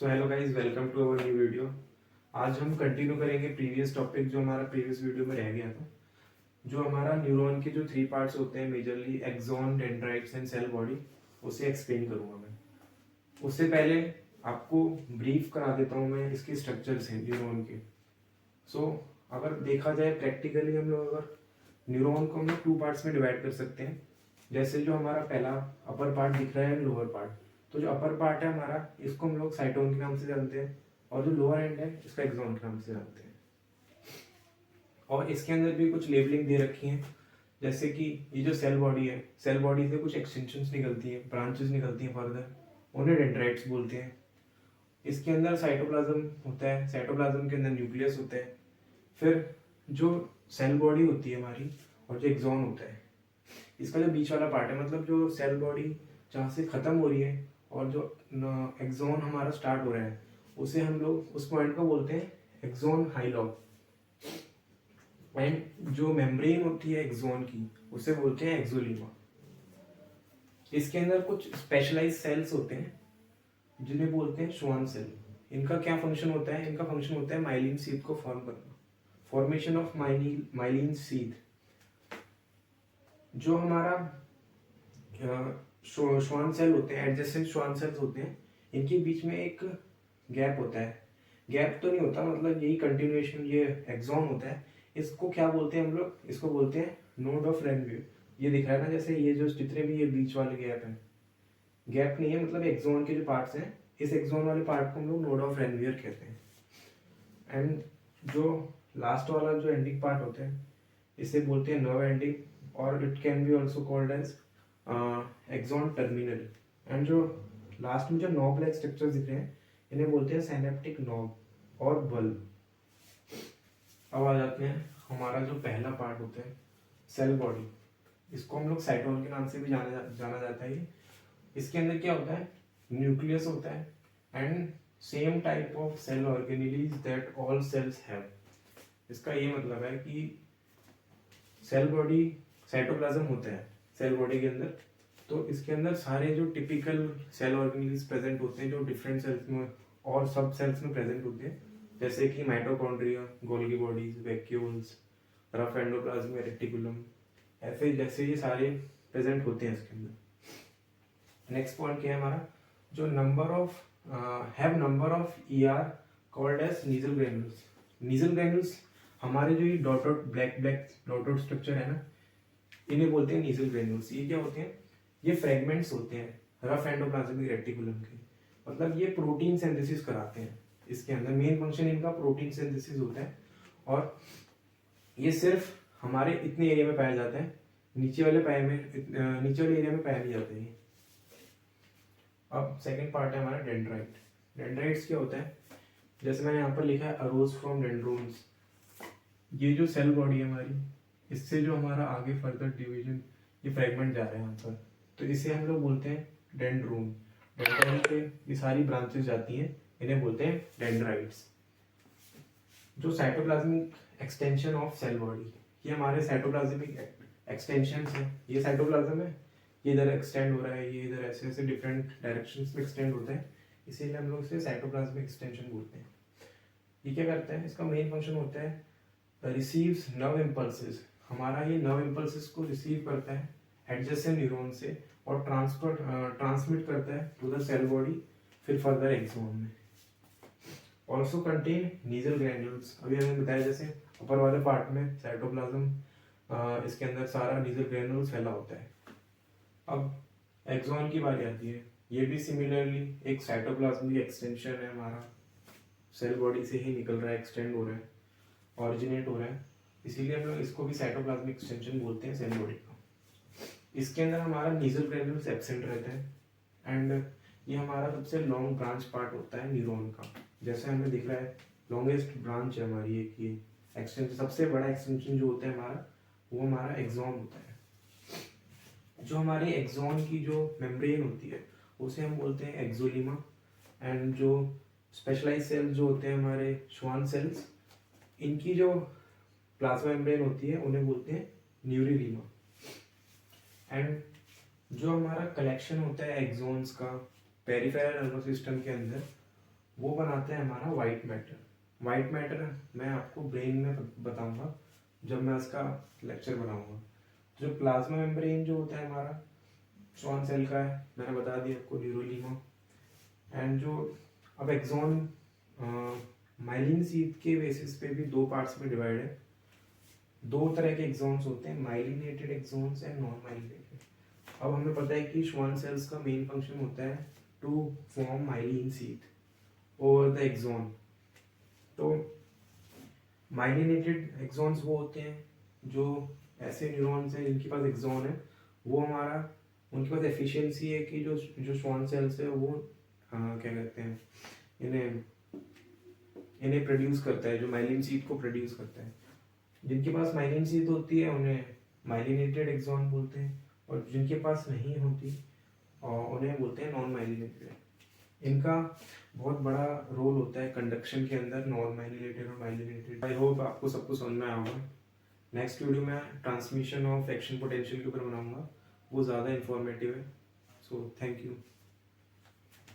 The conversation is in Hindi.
So hello guys, welcome to our new video. आज हम कंटिन्यू करेंगे प्रीवियस टॉपिक जो हमारा प्रीवियस वीडियो में रह गया था। जो हमारा न्यूरॉन के जो 3 पार्ट्स होते हैं, majorly axon, dendrites and cell body, उसे एक्सप्लेन करूंगा मैं। उससे पहले आपको ब्रीफ करा देता हूँ मैं इसके स्ट्रक्चर्स हैं न्यूरॉन के। सो अगर देखा जाए प्रैक्टिकली, हम लोग अगर न्यूरॉन को हम लोग 2 पार्ट्स में डिवाइड कर सकते हैं। जैसे जो हमारा पहला अपर पार्ट दिख रहा है, लोअर पार्ट। तो जो अपर पार्ट है हमारा, इसको हम लोग साइटोन के नाम से जानते हैं, और जो लोअर एंड है इसका एक्सॉन के नाम से जानते हैं। और इसके अंदर भी कुछ लेबलिंग दे रखी है, जैसे कि ये जो सेल बॉडी है, सेल बॉडी से कुछ एक्सटेंशंस निकलती हैं, ब्रांचेस निकलती हैं फर्दर, उन्हें डेंड्राइट्स बोलते हैं। इसके अंदर साइटोप्लाज्म होता है, साइटोप्लाज्म के अंदर न्यूक्लियस होता है। फिर जो सेल बॉडी होती है हमारी, और जो एक्सॉन होता है, इसका जो बीच वाला पार्ट है, मतलब जो सेल बॉडी जहाँ से खत्म हो रही है और जो एक्सॉन हमारा स्टार्ट हो रहा है, उसे हम लोग उस पॉइंट को बोलते हैं एक्सॉन हाइलॉग। एंड जो मेम्ब्रेन होती है एक्सॉन की, उसे बोलते हैं एक्सोलीमा। इसके अंदर कुछ स्पेशलाइज सेल्स होते हैं जिन्हें बोलते हैं श्वान सेल। इनका क्या फंक्शन होता है? इनका फंक्शन होता है माइलिन सीथ को फॉर्म करना, फॉर्मेशन ऑफ माइलिन सीथ। जो हमारा श्वान सेल होते हैं, एडजेसेंट श्वान सेल्स होते हैं, इनके बीच में एक गैप होता है। गैप तो नहीं होता, मतलब यही कंटिन्यूएशन, ये एक्सॉन होता है। इसको क्या बोलते हैं हम लोग? इसको बोलते हैं नोड ऑफ रेनव्यू। ये दिख रहा है ना, जैसे ये जो जितने भी ये बीच वाले गैप है, गैप नहीं है, मतलब एक्सॉन के जो पार्ट्स हैं, इस एक्सॉन वाले पार्ट को हम लोग नोड ऑफ रेनवियर कहते हैं। एंड जो लास्ट वाला जो एंडिंग पार्ट होता है, इसे बोलते हैं नर्व एंडिंग, और it can be also called as axon terminal. And जो लास्ट में जो नॉब लाइक स्ट्रक्चर्स दिख रहे हैं, इन्हें बोलते हैं सिनेप्टिक नॉब और बल्ब। अब आ जाते हैं हमारा जो पहला पार्ट होता है, सेल बॉडी। इसको हम लोग साइटोन के नाम से भी जाना जाता है। इसके अंदर क्या होता है? न्यूक्लियस होता है and same type of cell organelles that all cells have. इसका ये मतलब है कि सेल बॉडी, साइटोप्लाज्म होता है सेल बॉडी के अंदर, तो इसके अंदर सारे जो टिपिकल सेल ऑर्गेनेलीज प्रेजेंट होते हैं, जो डिफरेंट सेल्स में और सब सेल्स में प्रेजेंट होते हैं, जैसे कि mitochondria, Golgi bodies, vacuoles, rough endoplasm, reticulum, ऐसे जैसे ये सारे प्रेजेंट होते हैं इसके अंदर। नेक्स्ट पॉइंट क्या है हमारा? जो number of ER called as Nissl granules. Nissl granules हमारे जो ये डॉटेड ब्लैक डॉटेड स्ट्रक्चर है ना, इन्हें बोलते हैं नीजल ग्रेन्यूल्स। ये क्या होते हैं? ये फ्रेगमेंट्स होते हैं रफ एंडोप्लाज्मिक रेटिकुलम के, मतलब ये प्रोटीन सिंथेसिस कराते हैं। इसके अंदर मेन फंक्शन इनका प्रोटीन सिंथेसिस होता है, और ये सिर्फ हमारे इतने एरिया में पाया जाता है, नीचे वाले एरिया में पाया नहीं जाता है। अब सेकंड पार्ट है हमारा डेंड्राइट। डेंड्राइट्स क्या होता है? जैसे मैंने यहाँ पर लिखा है अरोज फ्रॉम डेंड्रोन्स। ये जो सेल बॉडी है हमारी, इससे जो हमारा आगे फर्दर डिवीजन, ये फ्रेगमेंट जा रहे हैं यहाँ पर, तो इसे हम लोग बोलते हैं डेंड्रोन। डेंड्राइन पे ये सारी ब्रांचेस जाती हैं, इन्हें बोलते हैं डेंड्राइट्स। जो cytoplasmic extension of cell body, ये हमारे साइटोप्लाज्मिक एक्सटेंशन है। ये साइटोप्लाज्म है, ये इधर एक्सटेंड हो रहा है, ये इधर ऐसे ऐसे डिफरेंट डायरेक्शंस में एक्सटेंड होता है, इसीलिए हम लोग इसे साइटोप्लाज्मिक एक्सटेंशन बोलते हैं। ये क्या करता है? इसका मेन फंक्शन होता है रिसीव्स नर्व इम्पल्सेस। हमारा ये नर्व इम्पल्सेस को रिसीव करता है एडजेसेंट न्यूरॉन से, और ट्रांसमिट करता है टू द सेल बॉडी, फिर फर्दर एक्सॉन में। Also contain nasal granules. अभी हमने बताया जैसे अपर वाले पार्ट में साइटोप्लाज्म, इसके अंदर सारा नीजल ग्रैन्यूल फैला होता है। अब एक्सॉन की बारी आती है। ये भी सिमिलरली एक साइटोप्लाज्मिक एक्सटेंशन है हमारा, सेल बॉडी से ही निकल रहा है, एक्सटेंड हो रहा है, ऑरिजिनेट हो रहा है, इसीलिए हम लोग इसको भी साइटोप्लाज्मिक एक्सटेंशन बोलते हैं सेल बॉडी को। इसके अंदर हमारा नीजल ग्रैन्यूल्स एब्सेंट रहते हैं, एंड ये हमारा सबसे लॉन्ग ब्रांच पार्ट होता है न्यूरॉन का। जैसे हमें दिख रहा है, लॉन्गेस्ट ब्रांच है हमारी एक ये एक्सटेंशन, सबसे बड़ा एक्सटेंशन जो होता है हमारा, वो हमारा एक्सॉन होता है। जो हमारे एक्सॉन की जो मेम्ब्रेन होती है, उसे हम बोलते हैं एक्सोलीमा। एंड जो स्पेशलाइज सेल्स जो होते हैं हमारे श्वान सेल्स, इनकी जो प्लाज्मा मेम्ब्रेन होती है, उन्हें बोलते हैं न्यूरिलीमा। एंड जो हमारा कलेक्शन होता है एक्सॉन्स का पेरिफेरल नर्वस सिस्टम के अंदर, वो बनाते हैं हमारा वाइट मैटर। वाइट मैटर मैं आपको ब्रेन में बताऊंगा जब मैं उसका लेक्चर बनाऊंगा। जो प्लाज्मा मेम्ब्रेन जो होता है हमारा श्वान सेल का है, मैंने बता दिया आपको, न्यूरोलीमा। एंड जो अब एक्सॉन माइलिन सीथ के बेसिस पे भी दो पार्ट्स में डिवाइड है। दो तरह के एक्सॉन्स होते हैं, myelinated axons and non myelinated. अब हमें पता है कि श्वान सेल्स का मेन फंक्शन होता है to form myelin sheath over the axon. तो माइलिनेटेड एक्सॉन्स वो होते हैं जो ऐसे न्यूरॉन्स हैं जिनके पास एक्सॉन है, वो हमारा उनके पास एफिशिएंसी है कि जो जो श्वान सेल्स है वो क्या कहते हैं, इन्हें इन्हें प्रोड्यूस करता है, जो माइलिन सीथ को प्रोड्यूस करता है। जिनके पास माइलिन सीथ होती है उन्हें माइलिनेटेड एक्सॉन बोलते हैं, और जिनके पास नहीं होती और उन्हें बोलते हैं नॉन माइलिनेटेड। इनका बहुत बड़ा रोल होता है कंडक्शन के अंदर, नॉन माइलिनेटेड और माइलिनेटेड। आई होप आपको सब कुछ समझ में आया होगा। नेक्स्ट वीडियो में ट्रांसमिशन ऑफ एक्शन पोटेंशियल के ऊपर बनाऊंगा, वो ज़्यादा इंफॉर्मेटिव है। So thank you.